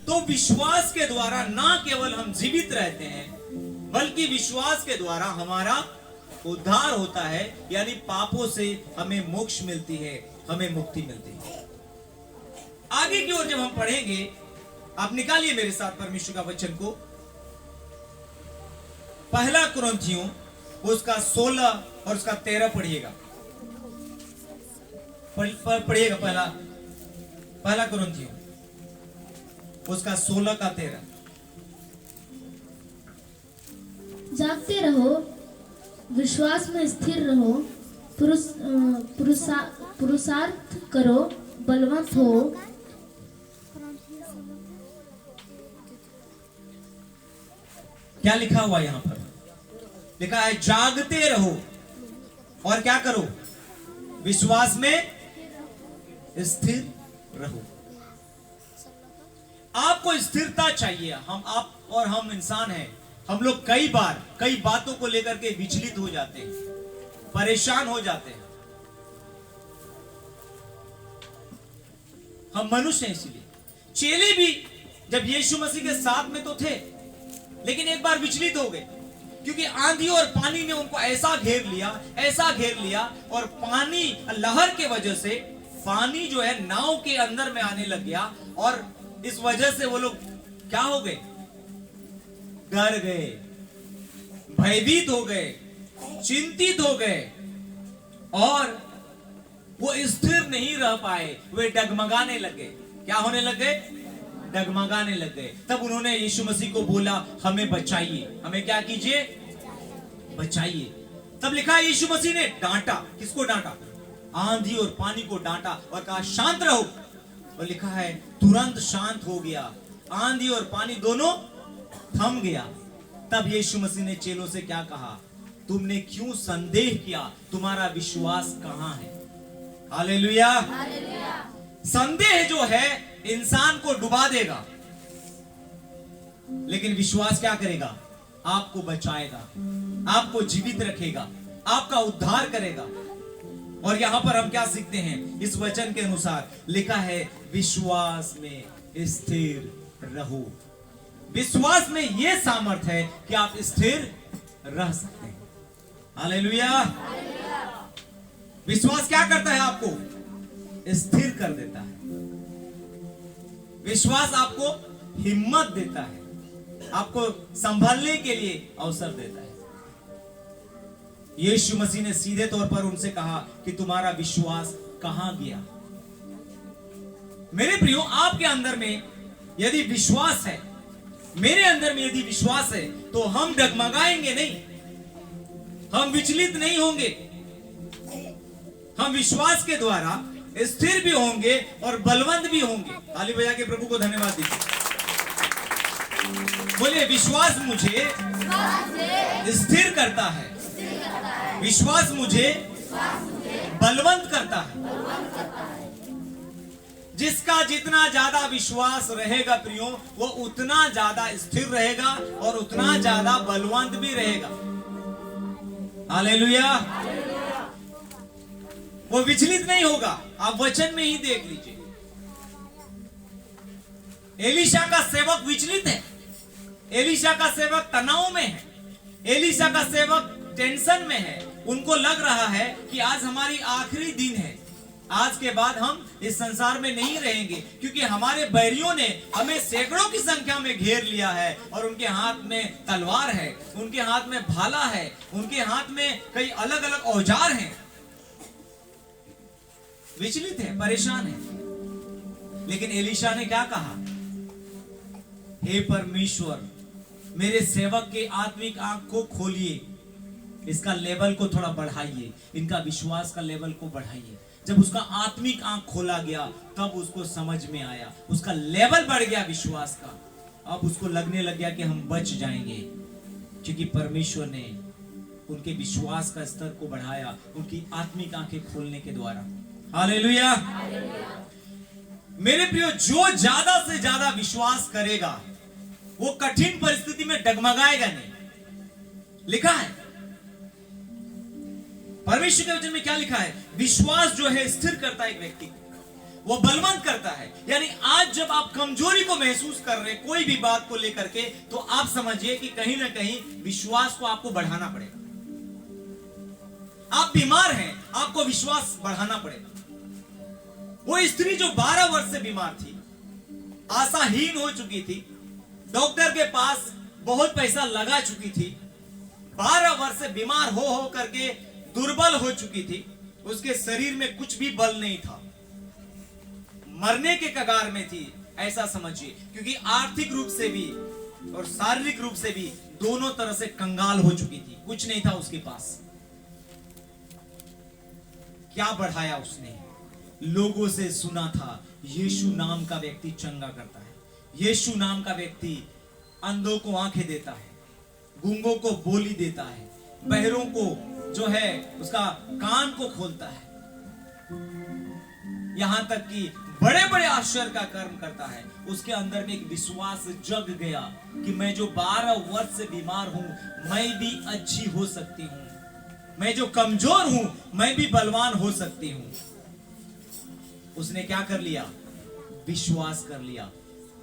तो विश्वास के द्वारा ना केवल हम जीवित रहते हैं, बल्कि विश्वास के द्वारा हमारा उद्धार होता है, यानी पापों से हमें मोक्ष मिलती है, हमें मुक्ति मिलती है। आगे की ओर जब हम पढ़ेंगे, आप निकालिए मेरे साथ परमेश्वर का वचन को, पहला कुरिन्थियों उसका 16 और उसका 13 पढ़िएगा। पढ़िएगा पहला कुरिन्थियों उसका 16 का 13। जागते रहो, विश्वास में स्थिर रहो, पुरुषार्थ करो, बलवंत हो। क्या लिखा हुआ यहां पर? लिखा है जागते रहो और क्या करो? विश्वास में स्थिर रहो। आपको स्थिरता चाहिए। आप और हम इंसान हैं, हम लोग कई बार कई बातों को लेकर के विचलित हो जाते हैं, परेशान हो जाते हैं। हम मनुष्य हैं। इसलिए चेले भी जब यीशु मसीह के साथ में तो थे, लेकिन एक बार विचलित हो गए, क्योंकि आंधी और पानी ने उनको ऐसा घेर लिया और पानी लहर के वजह से पानी जो है नाव के अंदर में आने लग गया, और इस वजह से वो लोग क्या हो गए? डर गए, भयभीत हो गए, चिंतित हो गए, और वो स्थिर नहीं रह पाए। वे डगमगाने लगे। क्या होने लगे? डगमगाने लग गए। तब उन्होंने यीशु मसीह को बोला, हमें बचाइए। हमें क्या कीजिए? बचाइए। तब लिखा है यीशु मसीह ने डांटा। किसको डांटा? आंधी और पानी को डांटा और कहा शांत रहो, और लिखा है तुरंत शांत हो गया। आंधी और पानी दोनों थम गया। तब यीशु मसीह ने चेलों से क्या कहा? तुमने क्यों संदेह किया? तुम्हारा विश्वास कहां है? हालेलुया। संदेह जो है इंसान को डुबा देगा, लेकिन विश्वास क्या करेगा? आपको बचाएगा, आपको जीवित रखेगा, आपका उद्धार करेगा। और यहां पर हम क्या सीखते हैं? इस वचन के अनुसार लिखा है विश्वास में स्थिर रहो। विश्वास में यह सामर्थ्य है कि आप स्थिर रह सकते हैं। हालेलुया। विश्वास क्या करता है? आपको स्थिर कर देता है। विश्वास आपको हिम्मत देता है, आपको संभलने के लिए अवसर देता है। यीशु मसीह ने सीधे तौर पर उनसे कहा कि तुम्हारा विश्वास कहां गया? मेरे प्रियो, आपके अंदर में यदि विश्वास है, मेरे अंदर में यदि विश्वास है, तो हम डगमगाएंगे नहीं, हम विचलित नहीं होंगे। हम विश्वास के द्वारा स्थिर भी होंगे और बलवंत भी होंगे। ताली बजा के प्रभु को धन्यवाद दीजिए। बोलिए, विश्वास मुझे स्थिर करता है, विश्वास मुझे बलवंत करता है। जिसका जितना ज्यादा विश्वास रहेगा प्रियो, वो उतना ज्यादा स्थिर रहेगा और उतना ज्यादा बलवंत भी रहेगा। हालेलुया। वो विचलित नहीं होगा। आप वचन में ही देख लीजिए, एलीशा का सेवक विचलित है, एलीशा का सेवक तनाव में है, एलीशा का सेवक टेंशन में है। उनको लग रहा है कि आज हमारी आखिरी दिन है, आज के बाद हम इस संसार में नहीं रहेंगे, क्योंकि हमारे बैरियों ने हमें सैकड़ों की संख्या में घेर लिया है, और उनके हाथ में तलवार है, उनके हाथ में भाला है, उनके हाथ में कई अलग अलग औजार हैं। विचलित है, परेशान है। लेकिन एलीशा ने क्या कहा? हे परमेश्वर, मेरे सेवक के आत्मिक आंख को खोलिए, इसका लेवल को थोड़ा बढ़ाइए, इनका विश्वास का लेवल को बढ़ाइए। जब उसका आत्मिक आंख खोला गया, तब उसको समझ में आया, उसका लेवल बढ़ गया विश्वास का। अब उसको लगने लग गया कि हम बच जाएंगे, क्योंकि परमेश्वर ने उनके विश्वास का स्तर को बढ़ाया, उनकी आत्मिक आंखें खोलने के द्वारा। हालेलुया। मेरे प्रियो, जो ज्यादा से ज्यादा विश्वास करेगा, वो कठिन परिस्थिति में डगमगाएगा नहीं। लिखा है परमेश्वर के वचन में, क्या लिखा है? विश्वास जो है स्थिर करता है एक व्यक्ति को। वो बलवंत करता है। यानी आज जब आप कमजोरी को महसूस कर रहे हैं कोई भी बात को लेकर के, तो आप समझिए कि कहीं ना कहीं विश्वास को आपको बढ़ाना पड़ेगा। आप बीमार हैं, आपको विश्वास बढ़ाना पड़ेगा। वो स्त्री जो 12 वर्ष से बीमार थी, आशाहीन हो चुकी थी, डॉक्टर के पास बहुत पैसा लगा चुकी थी, 12 वर्ष से बीमार हो करके दुर्बल हो चुकी थी, उसके शरीर में कुछ भी बल नहीं था, मरने के कगार में थी, ऐसा समझिए। क्योंकि आर्थिक रूप से भी और शारीरिक रूप से भी दोनों तरह से कंगाल हो चुकी थी, कुछ नहीं था उसके पास। क्या बढ़ाया उसने? लोगों से सुना था यीशु नाम का व्यक्ति चंगा करता है, यीशु नाम का व्यक्ति अंधों को आंखें देता है, गूंगों को बोली देता है, बहरों को जो है उसका कान को खोलता है, यहां तक कि बड़े बड़े आश्चर्य का कर्म करता है। उसके अंदर में एक विश्वास जग गया कि मैं जो 12 वर्ष से बीमार हूं, मैं भी अच्छी हो सकती हूं, मैं जो कमजोर हूं, मैं भी बलवान हो सकती हूं। उसने क्या कर लिया? विश्वास कर लिया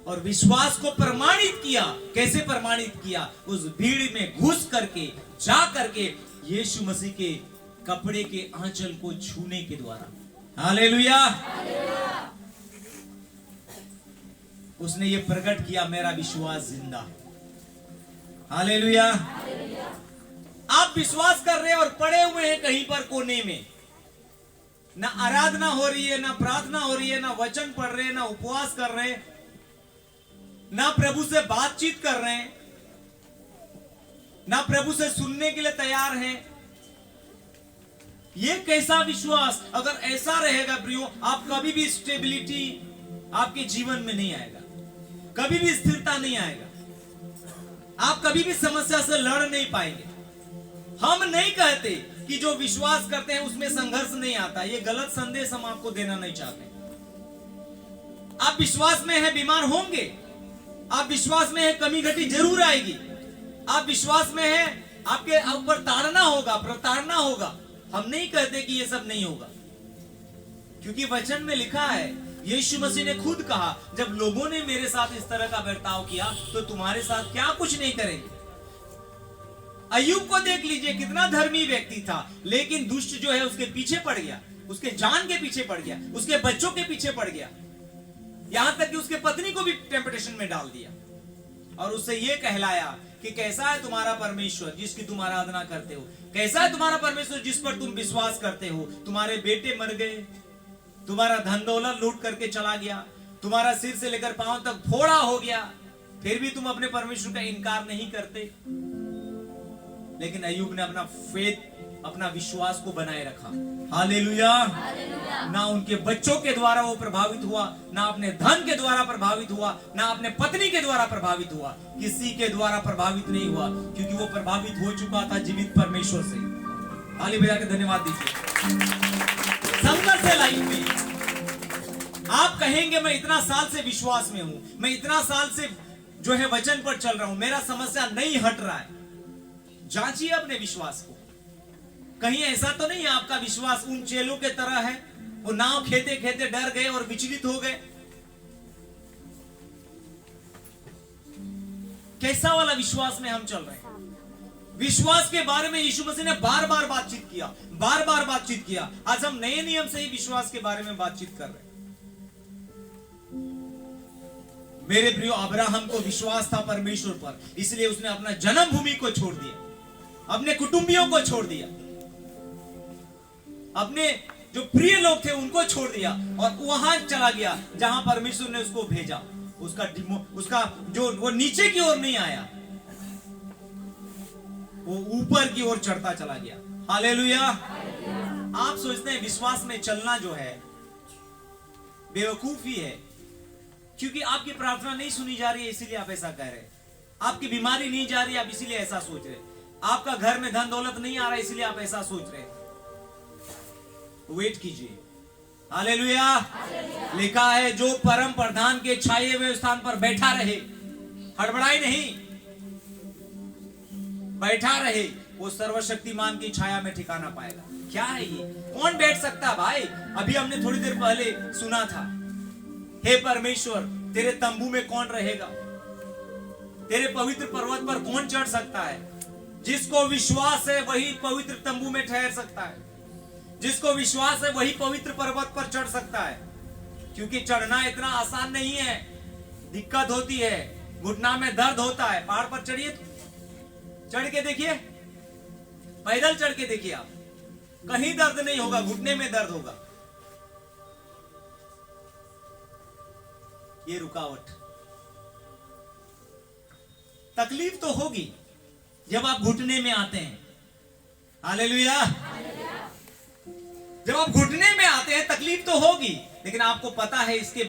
और विश्वास को प्रमाणित किया। कैसे प्रमाणित किया? उस भीड़ में घुस करके, जा करके यीशु मसीह के कपड़े के आंचल को छूने के द्वारा। हालेलुया। उसने ये प्रकट किया, मेरा विश्वास जिंदा है। हालेलुया। आप विश्वास कर रहे हैं और पड़े हुए हैं कहीं पर कोने में, ना आराधना हो रही है, ना प्रार्थना हो रही है, ना वचन पढ़ रहे हैं, ना उपवास कर रहे हैं, ना प्रभु से बातचीत कर रहे हैं, ना प्रभु से सुनने के लिए तैयार हैं। ये कैसा विश्वास? अगर ऐसा रहेगा प्रियो, आप कभी भी स्टेबिलिटी आपके जीवन में नहीं आएगा, कभी भी स्थिरता नहीं आएगा, आप कभी भी समस्या से लड़ नहीं पाएंगे। हम नहीं कहते कि जो विश्वास करते हैं उसमें संघर्ष नहीं आता, ये गलत संदेश हम आपको देना नहीं चाहते। आप विश्वास में है, बीमार होंगे, आप विश्वास में है, कमी घटी जरूर आएगी, आप विश्वास में है, आपके ऊपर ताड़ना होगा, प्रताड़ना होगा। हम नहीं कहते कि ये सब नहीं होगा, क्योंकि वचन में लिखा है, यीशु मसीह ने खुद कहा, जब लोगों ने मेरे साथ इस तरह का बर्ताव किया तो तुम्हारे साथ क्या कुछ नहीं करेंगे। अय्यूब को देख लीजिए, कितना धर्मी व्यक्ति था, लेकिन दुष्ट जो है उसके पीछे पड़ गया, उसके जान के पीछे पड़ गया, उसके बच्चों के पीछे पड़ गया, यहां तक कि उसके पत्नी को भी टेम्पटेशन में डाल दिया और उससे यह कहलाया कि कैसा है तुम्हारा परमेश्वर जिसकी तुम आराधना करते हो, कैसा है तुम्हारा परमेश्वर जिस पर तुम विश्वास करते हो। तुम्हारे बेटे मर गए, तुम्हारा धन दौलत लूट करके चला गया, तुम्हारा सिर से लेकर पांव तक फोड़ा हो गया, फिर भी तुम अपने परमेश्वर का इनकार नहीं करते। लेकिन अय्यूब ने अपना फेथ, अपना विश्वास को बनाए रखा। हालेलुया। ना उनके बच्चों के द्वारा वो प्रभावित हुआ, ना अपने धन के द्वारा प्रभावित हुआ, ना अपने पत्नी के द्वारा प्रभावित हुआ, किसी के द्वारा प्रभावित नहीं हुआ, क्योंकि वो प्रभावित हो चुका था जीवित परमेश्वर से। ताली बजा के धन्यवाद दीजिए। संघर्ष है लाइफ में। आप कहेंगे मैं इतना साल से विश्वास में हूं, मैं इतना साल से जो है वचन पर चल रहा हूं, मेरा समस्या नहीं हट रहा है। जांचिए अपने विश्वास को, कहीं ऐसा तो नहीं है आपका विश्वास उन चेलों के तरह है, वो नाव खेते खेते डर गए और विचलित हो गए। कैसा वाला विश्वास में हम चल रहे हैं? विश्वास के बारे में यीशु मसीह ने बार बार बातचीत किया, बार बार बातचीत किया। आज हम नए नियम से ही विश्वास के बारे में बातचीत कर रहे हैं। मेरे प्रियो, अब्राहम को विश्वास था परमेश्वर पर, इसलिए उसने अपना जन्मभूमि को छोड़ दिया, अपने कुटुंबियों को छोड़ दिया, अपने जो प्रिय लोग थे उनको छोड़ दिया और वहां चला गया जहां परमेश्वर ने उसको भेजा। उसका जो वो नीचे की ओर नहीं आया, वो ऊपर की ओर चढ़ता चला गया। हालेलुया। आप सोचते हैं विश्वास में चलना जो है बेवकूफी है, क्योंकि आपकी प्रार्थना नहीं सुनी जा रही है इसीलिए आप ऐसा कह रहे हैं, आपकी बीमारी नहीं जा रही आप इसीलिए ऐसा सोच रहे, आपका घर में धन दौलत नहीं आ रहा इसलिए आप ऐसा सोच रहे। वेट कीजिए। हालेलुया। लिखा है जो परम प्रधान के छाए हुए स्थान पर बैठा रहे, हड़बड़ाई नहीं, बैठा रहे, वो सर्वशक्तिमान की छाया में ठिकाना पाएगा। क्या है ये? कौन बैठ सकता है भाई? अभी हमने थोड़ी देर पहले सुना था, हे परमेश्वर तेरे तंबू में कौन रहेगा, तेरे पवित्र पर्वत पर कौन चढ़ सकता है? जिसको विश्वास है वही पवित्र तंबू में ठहर सकता है, जिसको विश्वास है वही पवित्र पर्वत पर चढ़ सकता है। क्योंकि चढ़ना इतना आसान नहीं है, दिक्कत होती है, घुटना में दर्द होता है। पहाड़ पर चढ़िए, चढ़ के देखिए, पैदल चढ़ के देखिए, आप कहीं दर्द नहीं होगा, घुटने में दर्द होगा। ये रुकावट, तकलीफ तो होगी जब आप घुटने में आते हैं। हालेलुया। जब आप घुटने में आते हैं तकलीफ तो होगी, लेकिन आपको पता है इसके